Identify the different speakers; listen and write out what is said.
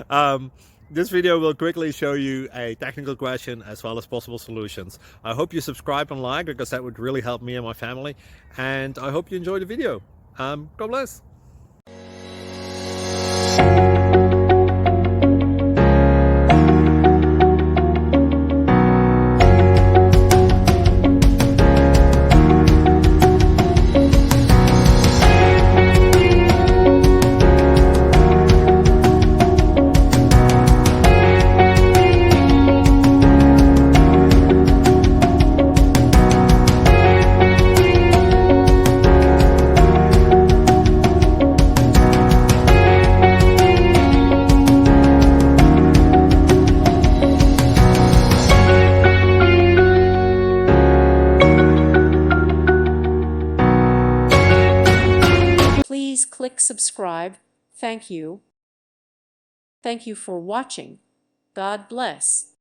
Speaker 1: um, this video will quickly show you a technical question as well as possible solutions. I hope you subscribe and like because that would really help me and my family. And I hope you enjoy the video. God bless.
Speaker 2: Please click subscribe. Thank you. Thank you for watching. God bless.